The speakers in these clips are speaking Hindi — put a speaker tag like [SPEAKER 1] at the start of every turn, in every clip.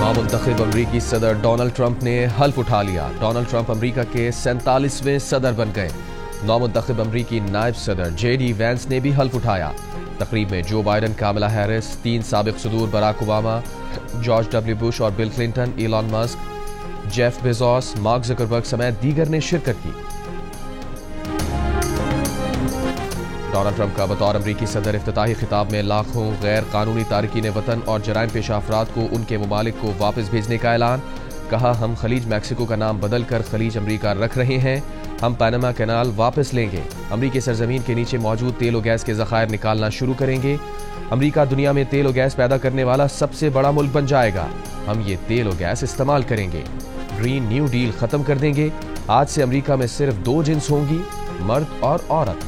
[SPEAKER 1] नामुंतखब अमरीकी सदर डोनाल्ड ट्रंप ने हल्फ उठा लिया। डोनाल्ड ट्रंप अमरीका के 47वें सदर बन गए। नामुंतखब अमरीकी नायब सदर JD वैंस ने भी हल्फ उठाया। तकरीब में जो बाइडन, कामला हैरिस, 3 साबिक सदूर Barack Obama, George W. Bush और Bill Clinton, Elon Musk, Jeff Bezos, Mark Zuckerberg समेत दीगर ने शिरकत की। डोनाल्ड ट्रंप का बतौर अमरीकी सदर इफ्तिताही खिताब में लाखों गैर कानूनी तारकीन वतन और जराइम पेशा अफराद को उनके ममालिक को वापस भेजने का ऐलान। कहा, हम खलीज मैक्सिको का नाम बदल कर खलीज अमरीका रख रहे हैं। हम पैनामा कैनाल वापस लेंगे। अमरीकी सरजमीन के नीचे मौजूद तेल और गैस के ज़खायर निकालना शुरू करेंगे। अमरीका दुनिया में तेल और गैस पैदा करने वाला सबसे बड़ा मुल्क बन जाएगा। हम ये तेल और गैस इस्तेमाल करेंगे। ग्रीन न्यू डील खत्म कर देंगे। आज से अमरीका में सिर्फ 2 जिन्स होंगी, मर्द और औरत।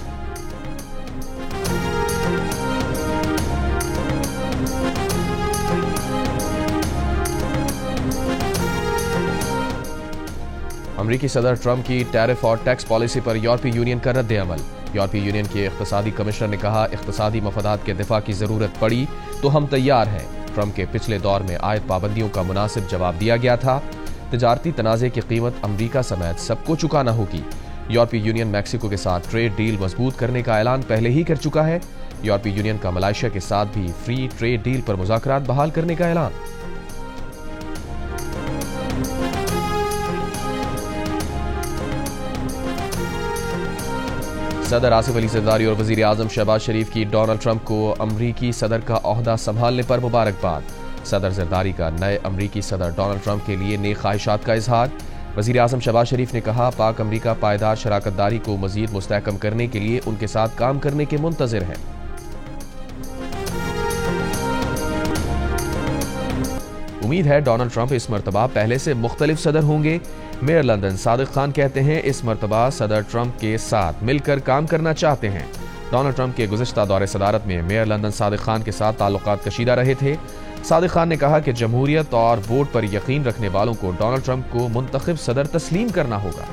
[SPEAKER 1] अमरीकी सदर ट्रंप की टैरिफ और टैक्स पॉलिसी पर यूरोपीय यूनियन का रद्द अमल। यूरोपीय यूनियन के इख्तिसादी कमिश्नर ने कहा, इख्तिसादी मफादात के दिफा की जरूरत पड़ी तो हम तैयार हैं। ट्रंप के पिछले दौर में आयद पाबंदियों का मुनासिब जवाब दिया गया था। तजारती तनाज़े की कीमत अमरीका समेत सबको चुकाना होगी। यूरोपीय यूनियन मैक्सिको के साथ ट्रेड डील मजबूत करने का ऐलान पहले ही कर चुका है। यूरोपीय यूनियन का मलेशिया के साथ भी फ्री ट्रेड डील पर मुज़ाकरात बहाल करने का ऐलान। सदर आसिफ अली जरदारी और वजीर आजम शहबाज शरीफ की डोनाल्ड ट्रंप को अमरीकी सदर का ओहदा संभालने पर मुबारकबाद। सदर जरदारी का नए अमरीकी सदर डोनाल्ड ट्रंप के लिए नेक ख्वाहिशात का इजहार। वजीर आजम शहबाज शरीफ ने कहा, पाक अमरीका पायदार शराकतदारी को मजीद मुस्तहकम करने के लिए उनके साथ काम करने के मुंतजिर हैं। उम्मीद है डोनाल्ड ट्रंप इस मरतबा पहले से मुख्तलिफ सदर होंगे। मेयर लंदन सादिक खान कहते हैं, इस मरतबा सदर ट्रंप के साथ मिलकर काम करना चाहते हैं। डोनाल्ड ट्रंप के गुज़िश्ता दौरे सदारत में मेयर लंदन सादिक खान के साथ ताल्लुकात कशीदा रहे थे। सादिक खान ने कहा कि जमहूरियत और वोट पर यकीन रखने वालों को डोनाल्ड ट्रंप को मुंतखब सदर तस्लीम करना होगा।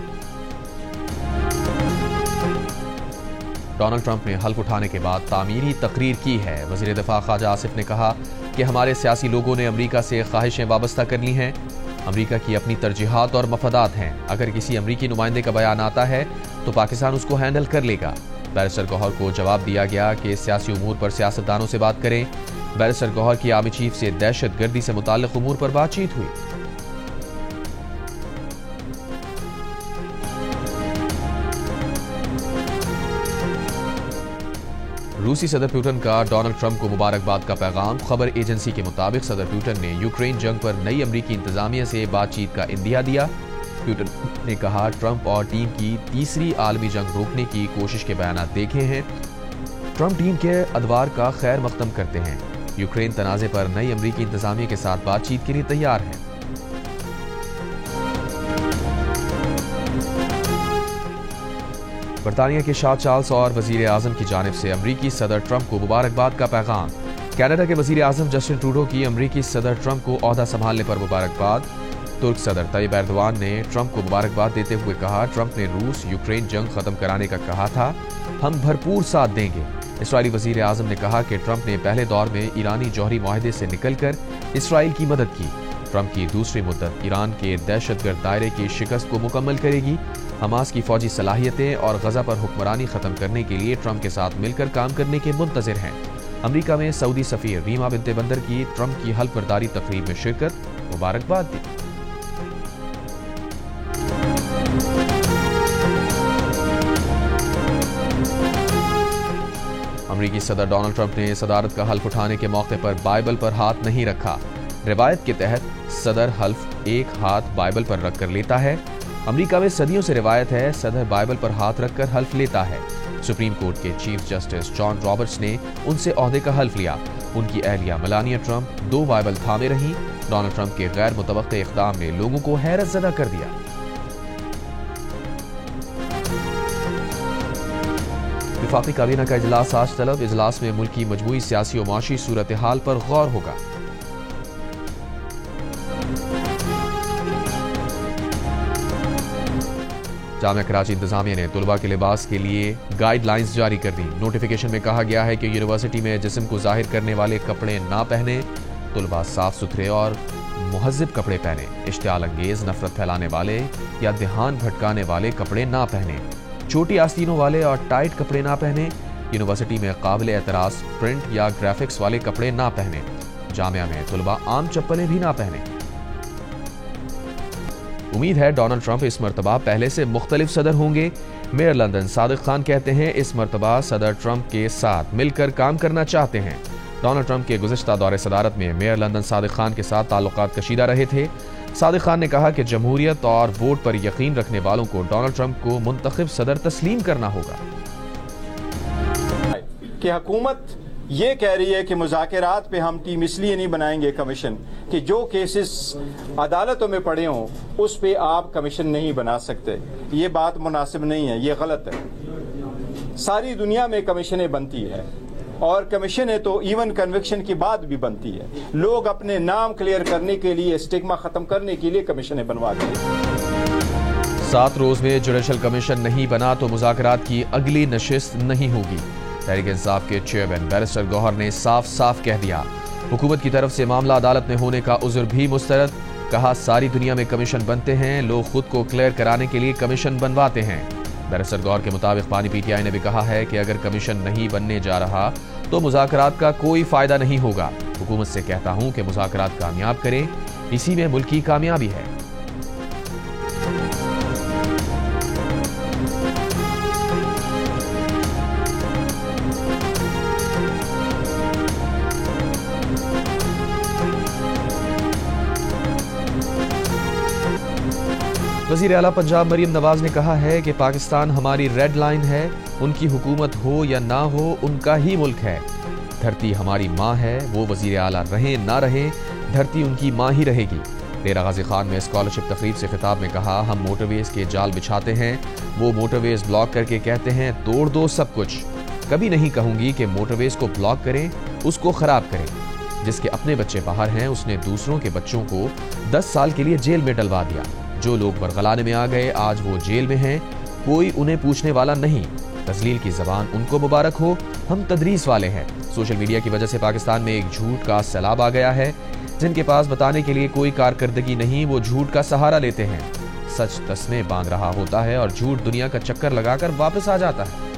[SPEAKER 1] डोनाल्ड ट्रंप ने हल्फ उठाने के बाद तामीरी तकरीर की है। वज़ीर दिफा ख्वाजा आसिफ ने कहा कि हमारे सियासी लोगों ने अमरीका से ख्वाहिशें वाबस्ता कर ली हैं। अमरीका की अपनी तरजीहात और मफादात हैं। अगर किसी अमरीकी नुमाइंदे का बयान आता है तो पाकिस्तान उसको हैंडल कर लेगा। बैरिस्टर गौहर को जवाब दिया गया कि सियासी उमूर पर सियासतदानों से बात करें। बैरिस्टर गौहर की आर्मी चीफ से दहशत गर्दी से मुताल्लिक उमूर पर बातचीत हुई। रूसी सदर पुतिन का डोनाल्ड ट्रंप को मुबारकबाद का पैगाम। खबर एजेंसी के मुताबिक सदर पुतिन ने यूक्रेन जंग पर नई अमरीकी इंतजामिया से बातचीत का इंदिया दिया। पुतिन ने कहा, ट्रंप और टीम की तीसरी आलमी जंग रोकने की कोशिश के बयान देखे हैं। ट्रंप टीम के अदवार का खैर मकदम करते हैं। यूक्रेन तनाज़े पर नई अमरीकी इंतजामिया के साथ बातचीत के लिए तैयार है। बरतानिया के शाह चार्ल्स और वजीर आजम की जानिब से अमरीकी सदर ट्रंप को मुबारकबाद का पैगाम। कनाडा के वजीर आजम जस्टिन ट्रूडो की अमरीकी सदर ट्रंप को ओहदा संभालने पर मुबारकबाद। तुर्क सदर तैयब एर्दोआन ने ट्रंप को मुबारकबाद देते हुए कहा, ट्रंप ने रूस यूक्रेन जंग खत्म कराने का कहा था, हम भरपूर साथ देंगे। इसराइली वजीर आजम ने कहा कि ट्रंप ने पहले दौर में ईरानी जौहरी मुआहदे से निकलकर इसराइल की मदद की। ट्रंप की दूसरी मुद्दत ईरान के दहशतगर्द दायरे की शिकस्त को मुकम्मल करेगी। हमास की फौजी सलाहियतें और गजा पर हुक्मरानी खत्म करने के लिए ट्रंप के साथ मिलकर काम करने के मुंतजिर हैं। अमरीका में सऊदी सफीर रीमा बिन्ते बंदर की ट्रंप की हल्फ बर्दारी तकरीब में शिरकत, मुबारकबाद दी। अमरीकी सदर डोनाल्ड ट्रंप ने सदारत का हल्फ उठाने के मौके पर बाइबल पर हाथ नहीं रखा। रिवायत के तहत सदर हल्फ एक हाथ बाइबल पर रखकर लेता है। अमरीका में सदियों से रिवायत है, सदर बाइबल पर हाथ रखकर हल्फ लेता है। सुप्रीम कोर्ट के चीफ जस्टिस जॉन रॉबर्ट्स ने उनसे ओहदे का हल्फ लिया। उनकी अहलिया मेलानिया ट्रंप 2 बाइबल थामे रहीं। डोनाल्ड ट्रंप के गैर मुतवक्के इक़दाम ने लोगों को हैरत ज़दा कर दिया। वफाकी काबीना का इजलास आज तलब। इजलास में मुल्क की मजमूई सियासी और माशी सूरत हाल पर गौर होगा। जामिया कराची इंतजामिया ने तुलबा के लिबास के लिए गाइडलाइंस जारी कर दी। नोटिफिकेशन में कहा गया है कि यूनिवर्सिटी में जिस्म को जाहिर करने वाले कपड़े ना पहने। तुलबा साफ सुथरे और मुहज़्ज़िब कपड़े पहने, इश्तियाल अंगेज, नफरत फैलाने वाले या ध्यान भटकाने वाले कपड़े ना पहने, छोटी आस्तीनों वाले और टाइट कपड़े ना पहने, यूनिवर्सिटी में काबिल एतराज़ प्रिंट या ग्राफिक्स वाले कपड़े ना पहने, जामिया में तुलबा आम चप्पलें भी ना पहने। उम्मीद है डोनाल्ड ट्रंप इस मर्तबा पहले से मुख्तलिफ सदर होंगे। मेयर लंदन सादिक खान कहते हैं इस मर्तबा सदर ट्रंप के साथ मिलकर काम करना चाहते हैं। डोनाल्ड ट्रंप के गुज़िश्ता दौरे सदारत में मेयर लंदन सादिक खान के साथ ताल्लुकात कशीदा रहे थे। सादिक खान ने कहा कि जमहूरियत और वोट पर यकीन रखने वालों को डोनाल्ड ट्रंप को मुंतखब सदर तस्लीम करना होगा।
[SPEAKER 2] कि हुकूमत ये कह रही है कि मुज़ाकरात पे हम टीम इसलिए नहीं बनाएंगे कमीशन कि जो केसेस अदालतों में पड़े हों उस पे आप कमीशन नहीं बना सकते। ये बात मुनासिब नहीं है, ये गलत है। सारी दुनिया में कमीशनें बनती है और कमीशनें तो इवन कन्विक्शन के बाद भी बनती है। लोग अपने नाम क्लियर करने के लिए, स्टिग्मा खत्म करने के लिए कमीशनें बनवाते हैं।
[SPEAKER 1] 7 रोज में जुडिशल कमीशन नहीं बना तो मुज़ाकरात की अगली नशिस्त नहीं होगी। तहरीक इंसाफ के चेयरमैन बैरिस्टर गौहर ने साफ साफ कह दिया। हुकूमत की तरफ से मामला अदालत में होने का उज़्र भी मुस्तरद। कहा सारी दुनिया में कमीशन बनते हैं, लोग खुद को क्लियर कराने के लिए कमीशन बनवाते हैं। बैरिस्टर गौहर के मुताबिक पानी पीटीआई ने भी कहा है कि अगर कमीशन नहीं बनने जा रहा तो मुज़ाकरात का कोई फायदा नहीं होगा। हुकूमत से कहता हूं कि मुज़ाकरात कामयाब करें, इसी में मुल्क की कामयाबी है। वज़ीर आला पंजाब मरियम नवाज ने कहा है कि पाकिस्तान हमारी रेड लाइन है, उनकी हुकूमत हो या ना हो उनका ही मुल्क है। धरती हमारी माँ है, वो वज़ीर आला रहें ना रहें, धरती उनकी माँ ही रहेगी। डेरा गाजी खान में स्कॉलरशिप तकरीब से खिताब में कहा हम मोटरवेज के जाल बिछाते हैं, वो मोटरवेज ब्लॉक करके कहते हैं तोड़ दो सब कुछ। कभी नहीं कहूँगी कि मोटरवेज को ब्लॉक करें, उसको ख़राब करें। जिसके अपने बच्चे बाहर हैं उसने दूसरों के बच्चों को 10 साल के लिए जेल में डलवा दिया। जो लोग बरगलाने में आ गए आज वो जेल में हैं, कोई उन्हें पूछने वाला नहीं। तजलील की जबान उनको मुबारक हो, हम तदरीस वाले हैं। सोशल मीडिया की वजह से पाकिस्तान में एक झूठ का सैलाब आ गया है। जिनके पास बताने के लिए कोई कारकर्दगी नहीं वो झूठ का सहारा लेते हैं। सच तस्मे बांध रहा होता है और झूठ दुनिया का चक्कर लगाकर वापस आ जाता है।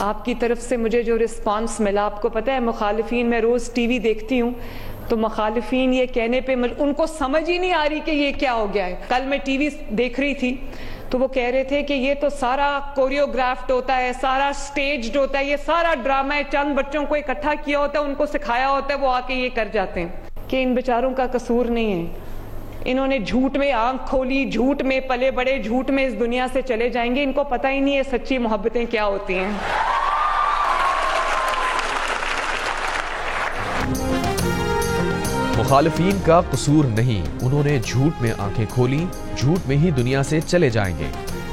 [SPEAKER 3] आपकी तरफ से मुझे जो रिस्पांस मिला, आपको पता है मुखालिफिन, मैं रोज़ टीवी देखती हूँ तो मुखालिफिन ये कहने पे उनको समझ ही नहीं आ रही कि ये क्या हो गया है। कल मैं टीवी देख रही थी तो वो कह रहे थे कि ये तो सारा कोरियोग्राफ्ड होता है, सारा स्टेज्ड होता है, ये सारा ड्रामा है, चंद बच्चों को इकट्ठा किया होता है, उनको सिखाया होता है, वो आके ये कर जाते हैं। कि इन बेचारों का कसूर नहीं है। इन्होंने झूठ में आंख खोली, झूठ में पले बड़े, झूठ में इस दुनिया से चले जाएंगे। इनको पता ही नहीं है सच्ची मोहब्बतें क्या होती हैं।
[SPEAKER 1] मुखालिफीन का कसूर नहीं, उन्होंने झूठ में आंखें खोली, झूठ में ही दुनिया से चले जाएंगे।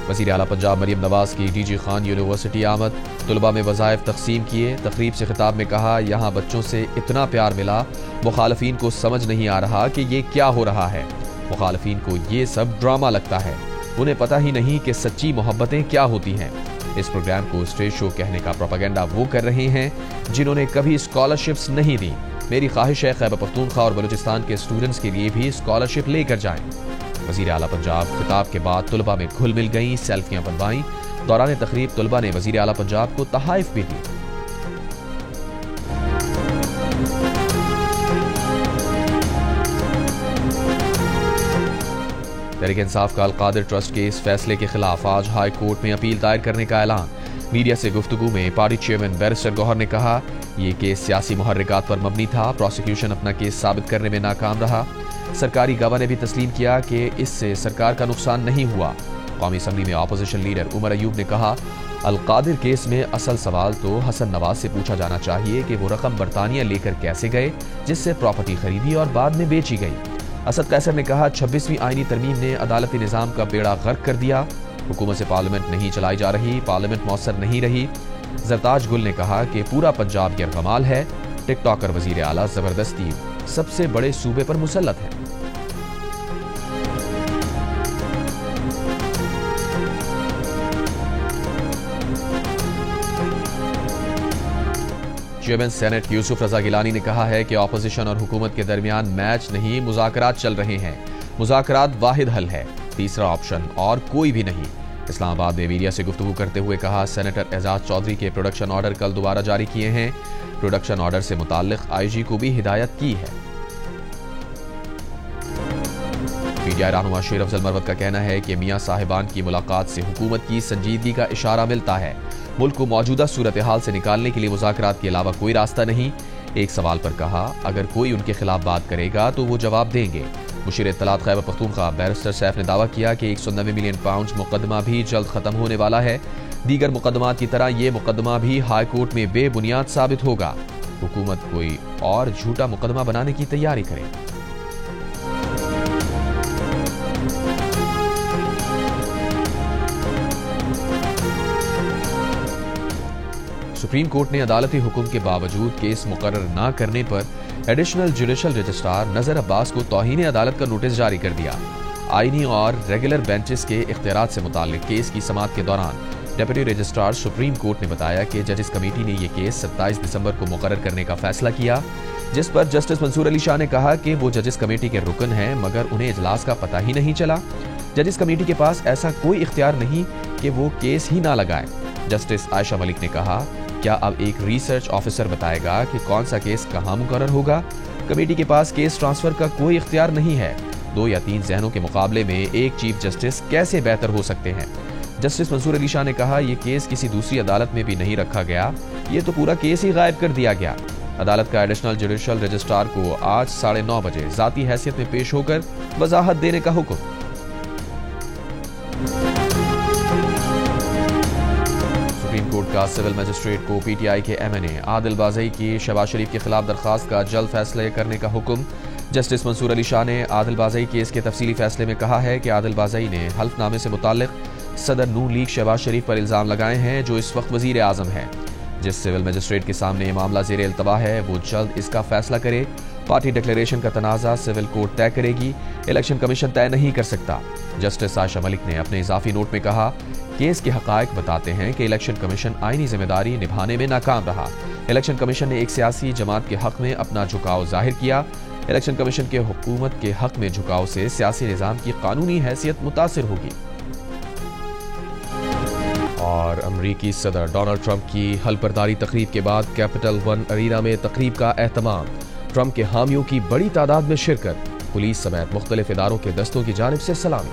[SPEAKER 1] वज़ीर आला पंजाब मरियम नवाज की डीजी खान यूनिवर्सिटी आमद, तुलबा में वज़ाइफ तकसीम किए। तकरीब से खिताब में कहा यहाँ बच्चों से इतना प्यार मिला, मुखालिफीन को समझ नहीं आ रहा कि ये क्या हो रहा है। मुखालिफीन को ये सब ड्रामा लगता है, उन्हें पता ही नहीं कि सच्ची मोहब्बतें क्या होती हैं। इस प्रोग्राम को स्टेज शो कहने का प्रोपेगेंडा वो कर रहे हैं जिन्होंने कभी स्कॉलरशिप्स नहीं दी। मेरी ख्वाहिश है खैबर पख्तूनख्वा और बलूचिस्तान के स्टूडेंट्स के लिए भी स्कॉलरशिप लेकर जाएं। वज़ीर आला पंजाब खिताब के बाद तुलबा में घुल मिल गईं, सेल्फियां बनवाईं। दौरान तकरीब तुलबा ने वज़ीर आला पंजाब को तहाइफ भी दी। तहरीक इंसाफ का अलकादिर ट्रस्ट के इस फैसले के खिलाफ आज हाई कोर्ट में अपील दायर करने का ऐलान। मीडिया से गुफ्तगू में पार्टी चेयरमैन बैरिस्टर गौहर ने कहा ये केस सियासी मुहर्रिकात पर मबनी था, प्रोसिक्यूशन अपना केस साबित करने में नाकाम रहा। सरकारी गवाह ने भी तस्लीम किया कि इससे सरकार का नुकसान नहीं हुआ। कौमी असम्बली में अपोजिशन लीडर उमर अयूब ने कहा अलकादिर केस में असल सवाल तो हसन नवाज से पूछा जाना चाहिए कि वो रकम बरतानिया लेकर कैसे गए जिससे प्रॉपर्टी खरीदी और बाद में बेची गई। असद कैसर ने कहा 26वीं आईनी तरमीम ने अदालती निज़ाम का बेड़ा गर्क कर दिया। हुकूमत से पार्लियामेंट नहीं चलाई जा रही, पार्लियामेंट मौसर नहीं रही। जरताज गुल ने कहा कि पूरा पंजाब यरगमाल है। टिकटॉकर वज़ीर आला जबरदस्ती सबसे बड़े सूबे पर मुसल्लत है। चेयरमैन सेनेट यूसुफ रजा गिलानी ने कहा है कि ऑपोजिशन और हुकूमत के दरमियान मैच नहीं, मुज़ाकरात चल रहे हैं। मुज़ाकरात वाहिद हल है, तीसरा ऑप्शन और कोई भी नहीं। इस्लामाबाद में मीडिया से गुफ्तगू करते हुए कहा, सेनेटर एजाज चौधरी के प्रोडक्शन ऑर्डर कल दोबारा जारी किए हैं। प्रोडक्शन ऑर्डर से मुताल्लिक आईजी को भी हिदायत की है। मीडिया रहनुमा शेर अफजल मरवत का कहना है कि मियां साहिबान की मुलाकात से हुकूमत की संजीदगी का इशारा मिलता है। मुल्क को मौजूदा सूरत हाल से निकालने के लिए मुज़ाकरात के अलावा कोई रास्ता नहीं। एक सवाल पर कहा, अगर कोई उनके खिलाफ बात करेगा तो वो जवाब देंगे। मुशीर इत्तलात खैबर पख्तूनख्वा बैरिस्टर सैफ ने दावा किया कि 190 मिलियन पाउंड मुकदमा भी जल्द खत्म होने वाला है। दीगर मुकदमात की तरह ये मुकदमा भी हाई कोर्ट में बेबुनियाद साबित होगा। हुकूमत कोई और झूठा मुकदमा बनाने की तैयारी करे। सुप्रीम कोर्ट ने अदालती हुक्म के बावजूद केस मुकर्रर न करने पर एडिशनल जुडिशल रजिस्ट्रार नजर अब्बास को तौहीन अदालत का नोटिस जारी कर दिया। आईनी और रेगुलर बेंचेस के इख्तियारात से मुताल्लिक केस की समाअत के दौरान डेप्यूटी रजिस्ट्रार सुप्रीम कोर्ट ने बताया कि जजिस कमेटी ने यह केस 27 दिसंबर को मुकर्रर करने का फैसला किया, जिस पर जस्टिस मंसूर अली शाह ने कहा कि वो जजिस कमेटी के रुकन हैं मगर उन्हें इजलास का पता ही नहीं चला। जजिस कमेटी के पास ऐसा कोई इख्तियार नहीं कि वो केस ही ना लगाए। जस्टिस आयशा मलिक ने कहा, क्या अब एक रिसर्च ऑफिसर बताएगा कि कौन सा केस कहां मुकर्रर होगा? कमेटी के पास केस ट्रांसफर का कोई इख्तियार नहीं है। 2 या 3 जहनों के मुकाबले में एक चीफ जस्टिस कैसे बेहतर हो सकते हैं? जस्टिस मंसूर अली शाह ने कहा, यह केस किसी दूसरी अदालत में भी नहीं रखा गया, ये तो पूरा केस ही गायब कर दिया गया। अदालत का एडिशनल जुडिशल रजिस्ट्रार को आज 9:30 बजे जाती हैसियत में पेश होकर वजाहत देने का हुक्म। सुप्रीम कोर्ट का सिविल मजिस्ट्रेट को पीटीआई के एमएनए आदिल बाज़ई की शहबाज शरीफ के खिलाफ दरखास्त का जल्द फैसले करने का हुक्म। जस्टिस मंसूर अली शाह ने आदिल बाज़ई केस के तफसीली फैसले में कहा है कि आदिल बाज़ई ने हल्फनामे से मुताल्लिक सदर नून लीग शहबाज शरीफ पर इल्जाम लगाए हैं, जो इस वक्त वजीर आजम है। जिस सिविल मजिस्ट्रेट के सामने मामला ज़ेर इल्तवा है वो जल्द इसका फैसला करे। पार्टी डिक्लेरेशन का तनाज़ा सिविल कोर्ट तय करेगी, इलेक्शन कमीशन तय नहीं कर सकता। जस्टिस आयशा मलिक ने अपने इजाफी नोट में कहा, केस के हकायक बताते हैं कि इलेक्शन कमीशन आईनी जिम्मेदारी निभाने में नाकाम रहा। इलेक्शन कमीशन ने एक सियासी जमात के हक में अपना झुकाव जाहिर किया। इलेक्शन कमीशन के हुकूमत के हक में झुकाव से सियासी निजाम की कानूनी हैसियत मुतासिर होगी। और अमरीकी सदर डोनाल्ड ट्रंप की हलबरदारी तकरीब के बाद कैपिटल वन अरीना में तकरीब का एहतमाम। ट्रंप के हामियों की बड़ी तादाद में शिरकत, पुलिस समेत मुख्तलिफ इदारों के दस्तों की जानिब से सलामी।